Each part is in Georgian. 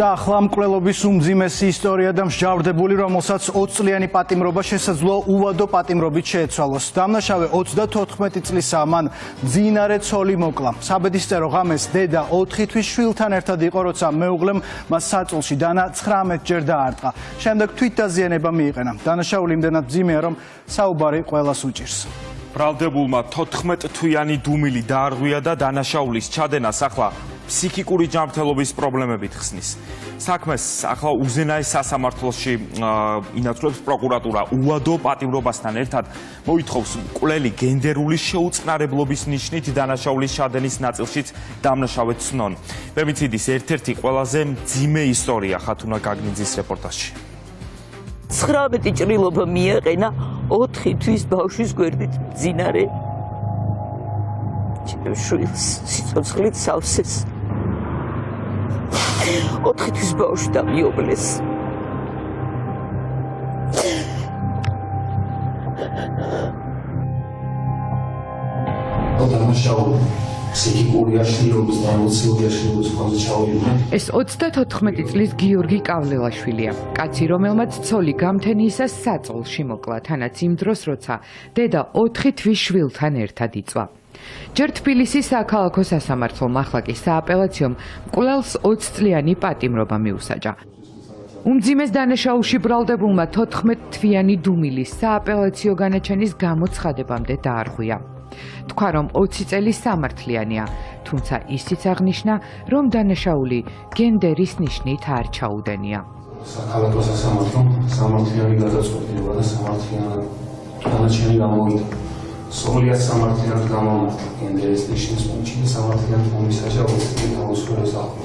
და ახლა მკვლელობის უმძიმესი ისტორია და მსჯავრდებული, რომელსაც 20 წლიანი პატიმრობა შესაძლოა უვადო პატიმრობით შეეცვალოს. დამნაშავე 34 წლისაა, მან მძინარე ცოლი მოკლა. საბედისწერო ღამეს დედა 4 თვის შვილთან ერთად იყო, როცა მეუღლემ მას საწოლში დანა 19 ჯერ დაარტყა. შემდეგ თვითდაზიანება მიიყენა. დანაშაული იმდენად მძიმეა, რომ საუბარი ყველას უჭირს. ბრალდებულმა 14 თვიანი დუმილი დაარღვია და დანაშაულის ჩადენას ახლა ფსიქიკური ჯანმრთელობის პრობლემებით ხსნის. საქმეს ახლა უზენაეს სასამართლოში ინაცვლებს პროკურატურა. უვადო პატიმრობასთან ერთად მოითხოვს მკვლელი გენდერული შეუწყნარებლობის ნიშნით დანაშაულის ჩადენის ნაწილშიც დამნაშავედ ცნონ. ფემიციდის ერთ-ერთი ყველაზე მძიმე ისტორია ხათუნა გაგნიძის რეპორტაჟში. 19 ჭრილობა მიეყენა 4 თვის ბავშვის გვერდით მძინარე შვილს სიცოცხლით სავსეს. 4 თვის ბავშვი დამიოკლეს. ფსიქიკური აშლილობის და ემოციური აშლილობის ფონზე ჩავიდნენ. ეს 34 წლის გიორგი კავლელაშვილია. კაცი, რომელმაც ცოლი გამთენიისას საწოლში მოკლა, თანაც იმ დროს, როცა დედა 4 თვის შვილთან ერთად იწვა. ჯერ თბილისის საქალაქო სასამართლომ, ახლა კი სააპელაციომ მკვლელს 20 წლიანი პატიმრობა მიუსაჯა. უმძიმეს დანაშაულში ბრალდებულმა 14 თვიანი დუმილის სააპელაციო განაჩენის გამოცხადებამდე დაარღვია. თქვა, რომ 20 წელი სამართლიანია, თუმცა ისიც აღნიშნა, რომ დანაშაული გენდერის ნიშნით არ ჩაუდენია. საქალაქო სასამართლომ სამართლიანი გადაწყვეტილება და სამართლიანი განაჩენი გამოვიდა. სრულიად სამართლიანად გამომართლა გენდერის ნიშნის პუნქტში და სამართლიანად მომისაჯა 20 წელი გამოსვლას ახლა.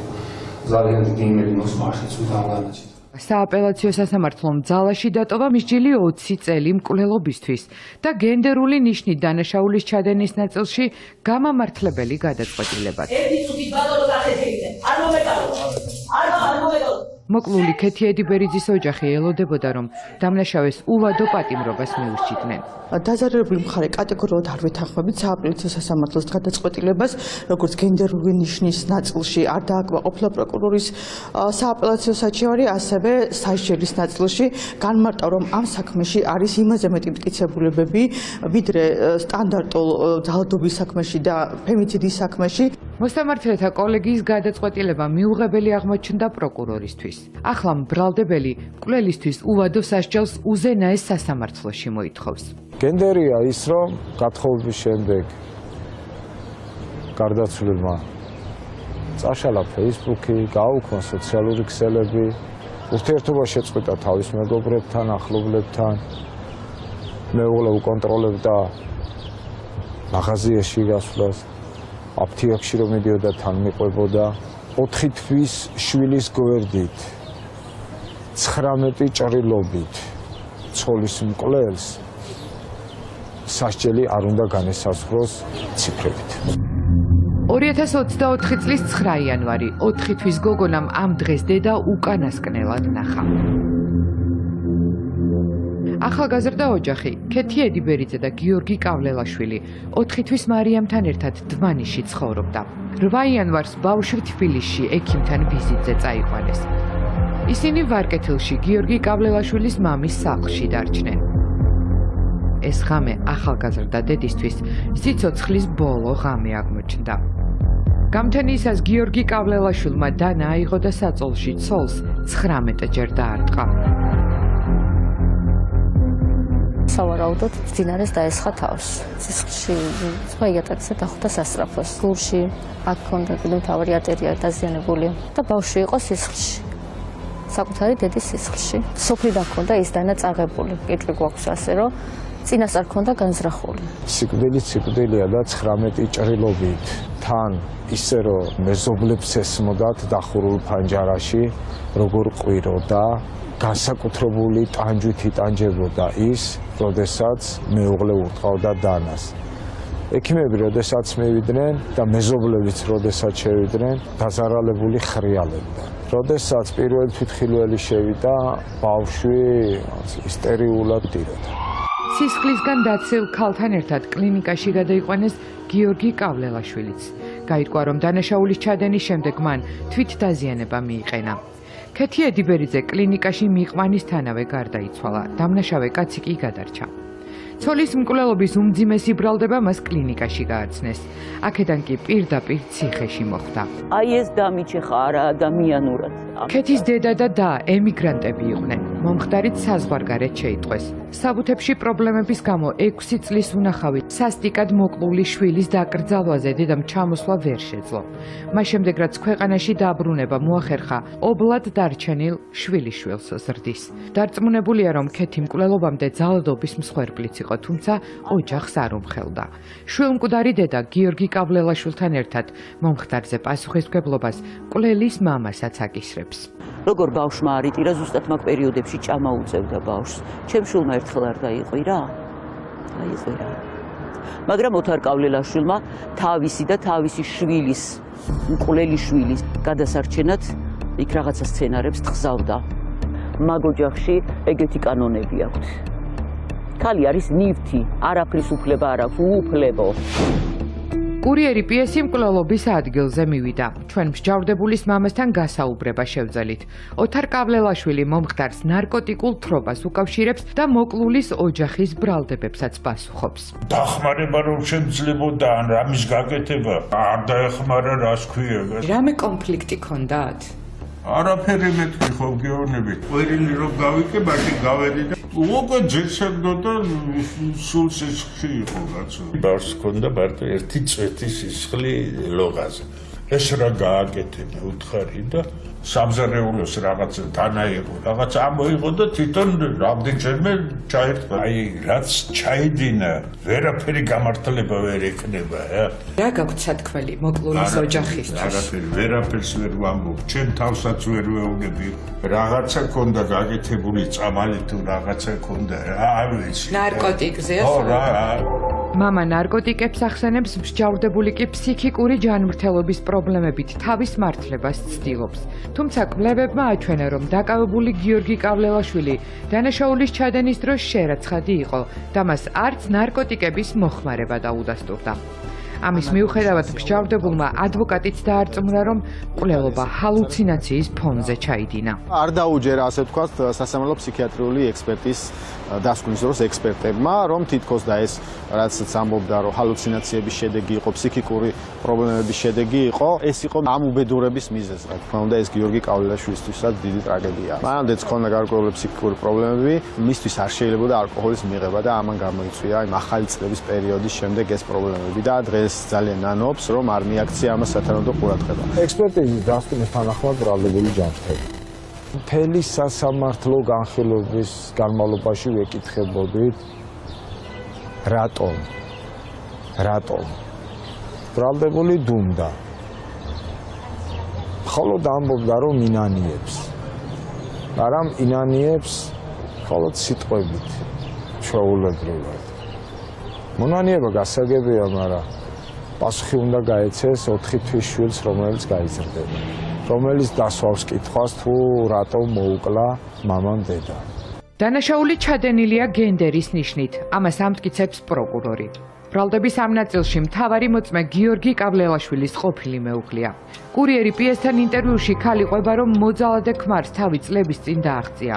ძალიან დიდი იმედი მაქვს მართლაც უდავანაჩით. სააპელაციო სასამართლომ ძალაში დატოვა მსჯილი 20 წელი მკვლელობისთვის და გენდერული ნიშნით დანაშაულის ჩადენის ნაწილში გამამართლებელი გადაწყვეტილებად. მოკლული ქეთი ედიბერიძის ოჯახი ელოდებოდა, რომ დამნაშავეს უვადო პატიმრობას მიუსჯიდნენ. დაზარალებული მხარე კატეგორიულად არ ვეთანხმებით სააპელაციო სასამართლოს გადაწყვეტილებას, როგორც გენდერული ნიშნის ნაწილში არ დააკმაყოფილა პროკურორის სააპელაციო საჩივარი, ასევე სასჯელის ნაწილში განმარტა, რომ ამ საქმეში არის იმაზე მეტი მტკიცებულებები, ვიდრე სტანდარტულ ძალადობის საქმეში და ფემიციდის საქმეში. მოსამართლეთა კოლეგიის გადაწყვეტილება მიუღებელი აღმოჩნდა პროკურორისთვის. ახლა მბრალდებელი მკვლელისთვის უვადო სასჯელს უზენაეს სასამართლოში მოითხოვს. გენდერია ის, რომ გათხოვების შემდეგ გარდაცვლილმა წაშალა Facebook-ი, გააუქმა სოციალური ქსელები, ურთიერთობა შეწყვეტა თავის მეგობრებთან, ახლობლებთან, მეუღლე უკონტროლებდა მაღაზიაში გასვლას, აფთიაქში რომ მიდიოდა თან მიყვებოდა, 4 თვის შვილის გვერდით, 19 ჭრილობით ცოლის მკვლელს სასჯელი არ უნდა განესაზღვროს ციფრებით. 2024 წლის 9 იანვარი 4 თვის გოგონამ ამ დღეს დედა უკანასკნელად ნახა. ახალგაზრდა ოჯახი, ქეთი ედიბერიძე და გიორგი კავლელაშვილი 4 თვის მარიამთან ერთად დმანიში ცხოვრობდა. 8 იანვარს ბავშვი თბილისში ექიმთან ვიზიტზე წაიყვანეს. ისინი ვარკეთილში გიორგი კავლელაშვილის მამის სახლში დარჩნენ. ეს ღამე ახალგაზრდა დედისთვის სიცოცხლის ბოლო ღამე აღმოჩნდა. გამთენიისას გიორგი კავლელაშვილმა დანა აიღო და საწოლში ცოლს 19 ჯერ დაარტყა. სავარაუდოდ მძინარეს დაესხა თავს. სისხლში სხვა იატაკზე დახვდა სასწრაფოს. გულში აქ ჰქონდა კიდევ მთავარი არტერია დაზიანებული და ბავშვი იყო სისხლში. საკუთარი დედის სისხლში. სოფლიდან ჰქონდა ის დანა წაღებული. კითხვი გვაქვს ასე, რომ წინასწარ ჰქონდა განზრახული. სიკვდილია და 19 ჭრილობით. თან ისე რომ მეზობლებს ესმოდათ დახურულ ფანჯარაში, როგორ ყვიროდა, განსაკუთრებული ტანჯვით იტანჯებოდა ის, როდესაც მეუღლე ურტყავდა დანას. ექიმები როდესაც მივიდნენ და მეზობლებიც როდესაც შევიდნენ, დაზარალებული ხრიალებდა. როდესაც პირველი თვითხილველი შევიდა, ბავშვი ისტერიულად დიროდა. სისხლისგან დაცილ ქალთან ერთად კლინიკაში გადაიყვანეს გიორგი კავლელაშვილიც. გაირკვა, რომ დანაშაულის ჩადენის შემდეგ მან თვითდაზიანება მიიყენა. ქეთი ედიბერიძე კლინიკაში მიყმანისთანავე გარდაიცვალა, დამნაშავე კაცი კი გადარჩა. ცოლის მკვლელობის უმძიმესი ბრალდება მას კლინიკაში გააცნეს. აქედან კი პირდაპირ ციხეში მოხვდა. აი ეს დამიჩეხა არა ადამიანურად. ქეთის დედა და და ემიგრანტები იყვნენ. მომხდარით საზღვარგარეთ შეიტყვეს. საბუთებში პრობლემების გამო 6 წლის უნახავი სასტიკად მოკლული შვილის დაკრძალვაზე დედამ ჩამოსვლა ვერ შეძლო. მას შემდეგ რაც ქვეყანაში დაბრუნება მოახერხა, ობლად დარჩენილ შვილიშვილს ზრდის. დარწმუნებულია, რომ ქეთი მკვლელობამდე ძალადობის მსხვერპლიც იყო, თუმცა ოჯახს არ უმხელდა. შვილმკვდარი დედა გიორგი კავლელაშვილთან ერთად მომხდარზე პასუხისმგებლობას მკვლელის მამასაც აკისრებს. როგორ ბავშვმა არ იტირა, ზუსტად მაგ პერიოდებში ჭამა უწევდა ბავშვს. ჩემ შვილმა ერთხელ არ დაიყვირა? დაიყვირა. მაგრამ ოთარ კავლელაშვილმა თავისი და თავისი შვილის, მკვლელი შვილის გადასარჩენად იქ რაღაცა სცენარებს თხზავდა. მაგ ოჯახში ეგეთი კანონები აქვთ. ქალი არის ნივთი, არაფრის უფლება არ აქვს, უუფლებო. კურიერი პიესი მკვლელობის ადგილზე მივიდა. ჩვენ მსჯავრდებულის მამასთან გასაუბრება შევძელით. ოთარ კავლელაშვილი მომხდარს ნარკოტიკულ თრობას უკავშირებს და მოკლულის ოჯახის ბრალდებებსაც პასუხობს. დახმარება რომ შემძლებოდა ან რამის გაკეთება არ დაეხმარა რას ქვია. რამე კონფლიქტი ქონდათ? არაფერი მეთქი ხო გეოვნები. ყვირილი რომ გავიკე, მაშინ გავედი და უკვე ძეცებდო და სულ სისხლი იყო კაცო. ბავშვს ჰქონდა მარტო ერთი წვეთი სისხლი ლოღაზე. ეს რა გააკეთებია უთხარი და სამზარეულოს რაღაცა დანაიღო, რაღაცა ამოიღო და თვითონ რამდენჯერმე ჩაერთვა. აი რაც ჩაიდინა, ვერაფერი გამართლება ვერ ექნება, რა გაქვთ სათქმელი მოკლულის ოჯახისთვის? არაფერი, ვერაფერს ვერ ვამბობ, ჩემ თავსაც ვერ ვეუბნები. რაღაცა ქონდა გაკეთებული წამალი თუ რაღაცა ქონდა, არ ვიცი. ნარკოტიკზეა? ხო რა. მამა ნარკოტიკებს ახსენებს, მსჯავრდებული კი ფსიქიკური ჯანმრთელობის პრობლემებით თავის მართლებას ცდილობს. თუმცა კვლევებმა აჩვენა, რომ დაკავებული გიორგი კავლელაშვილი დანაშაულის ჩადენის დროს შერაცხადი იყო და მას არც ნარკოტიკების მოხმარება დაუდასტურდა. ამის მიუხედავად მსჯავრდებულმა ადვოკატიც დაარწმუნა, რომ მკვლელობა ჰალუცინაციის ფონზე ჩაიდინა. არ დაუჯერა, ასე ვთქვათ, სასამართლო ფსიქიატრიული ექსპერტის დასკვნის დროს ექსპერტებმა, რომ თითქოს და ეს რაცაც ამბობდა, რომ ჰალუცინაციების შედეგი იყო, ფსიქიკური პრობლემების შედეგი იყო, ეს იყო ამ უბედურების მიზეზი. რა თქმა უნდა, ეს გიორგი კავლელაშვილისთვისაც დიდი ტრაგედიაა. მანამდეც ჰქონდა გარკვეული ფსიქიკური პრობლემები, მისთვის არ შეიძლებოდა ალკოჰოლის მიღება და ამან გამოიწვია იმ ახალი წლების პერიოდის შემდეგ ეს პრობლემები და დღეს ძალიან ნანობს, რომ არ მიაქცია ამას სათანადო ყურადღება. ექსპერტიზის დასკვნის თანახმად ბრალდებული ჯანმრთელი. მთელი სასამართლო განხილვების განმავლობაში ვეკითხებოდით, რატომ ბრალდებული დუმდა. მხოლოდ ამბობდა, რომ ინანიებს. მაგრამ ინანიებს მხოლოდ სიტყვებით, ჩვეულებრივად. მონანიება გასაგებია, მაგრამ პასუხი უნდა გაეცეს 4 თვის შვილს, რომელიც გაიზრდება. რომელიც დასვავს კითხვას, თუ რატომ მოუკლა მამამ დედა. დანაშაული ჩადენილია გენდერის ნიშნით. ამას ამტკიცებს პროკურორი. ბრალდების ამ ნაწილში მთავარი მოწმე გიორგი კავლელაშვილის ყოფილი მეუღლეა. კურიერი პიესთან ინტერვიუში ქალი ყვება, რომ მოძალადე ქმარს თავი წლების წინ დააღწია.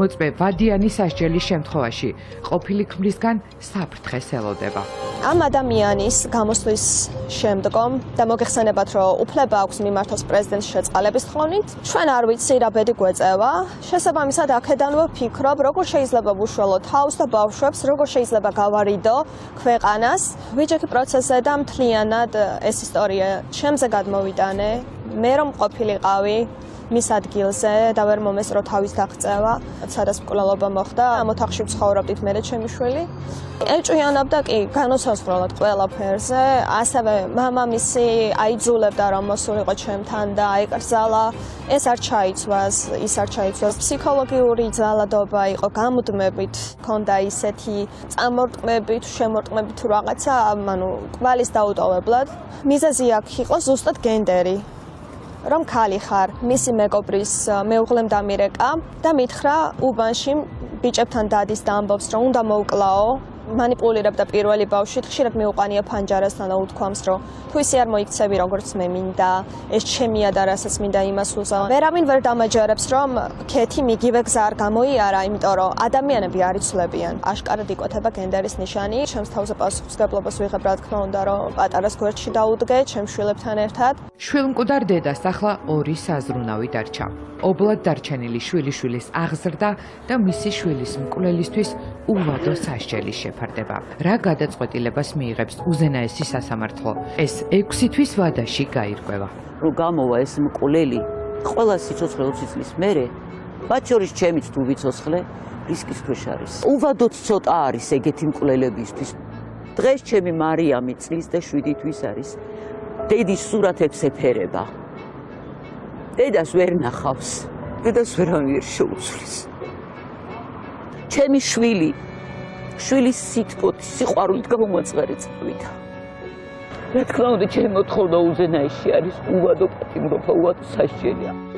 მოწმე ვადიანის სასჯელის შემთხვევაში ყოფილი ქმრისგან საფრთხეს ელოდება. ამ ადამიანის გამოსვლის შემდგომ და მოგეხსენებათ, რომ უფლება აქვს მიმართოს პრეზიდენტის შეწყალების თხოვნით, ჩვენ არ ვიცი რა ბედი გვეწევა. შესაბამისად, აქედან ვფიქრობ, როგორ შეიძლება ვუშველო თავს და ბავშვებს, როგორ შეიძლება გავარიდო ქვეყანას. ვიჯექი პროცესზე და მთლიანად ეს ისტორია ჩემზე გადმოვიტანე. მე რომ ყოფილიყავი მის ადგილზე და ვერ მომესწრო თავის დაღწევა, სადაც მკვლელობა მოხდა, ამ ოთახში ვცხოვრობდით მე და ჩემი შვილი. ეჭვიანობდა კი განუსაზღვრელად ყველაფერზე, ასევე მამამისი აიძულებდა, რომ მოსულიყო ჩემთან და აიკრძალა. ეს არ ჩაიცვას, ის არ ჩაიცვას. ფსიქოლოგიური ძალადობა იყო, გამუდმებით ჰქონდა ისეთი წამორტყმები თუ შემორტყმები თუ რაღაცა, კვალის დაუტოვებლად. მიზეზი აქ იყო ზუსტად გენდერი. რომ ქალი ხარ, მისი მეგობრის მეუღლემ დამირეკა და მითხრა უბანში ბიჭებთან დადის და ამბობს, რომ უნდა მოუკლაო მანიპულირებდა პირველი ბავშვით, ხშირად მიუყანია ფანჯარასთან და უთქვამს, რომ თუ ისე არ მოიქცევი, როგორც მე მინდა, ეს ჩემია და რასაც მინდა იმას უზავ. ვერავინ ვერ დამაჯერებს, რომ ქეთი მიგივე გზა არ გამოიარა, იმიტომ რომ ადამიანები არ იცვლებიან. აშკარად იკვეთება გენდერის ნიშანი. ჩემს თავზე პასუხისმგებლობას ვიღებ, რა თქმა უნდა, რომ პატარას გვერდში დაუდგე ჩემ შვილებთან ერთად. შვილმკვდარ დედას ახლა ორი საზრუნავი დარჩა. ობლად დარჩენილი შვილიშვილის აღზრდა და მისი შვილის მკვლელისთვის უვადო სასჯელის შეფარდება. რა გადაწყვეტილებას მიიღებს უზენაესი სასამართლო? ეს 6 თვის ვადაში გაირკვევა. რომ გამოვა ეს მკვლელი ყველა სიცოცხლე 20 წლის მერე, მათ შორის ჩემიც თუ ვიცოცხლე, რისკის ქვეშ არის. უვადოდ ცოტა არის ეგეთი მკვლელებისთვის. დღეს ჩემი მარიამი წლის და 7 თვის არის. დედის სურათებს ეფერება. დედას ვერ ნახავს. დედას ვერავინ ვერ შეუცვლის. ჩემი შვილის სიტყვით, სიყვარულით გამომაწყარე წავიდა. რა თქმა უნდა, ჩემი მოთხოვნა უზენაესი არის უვადო პატიმრობა, უვადო სასჯელი.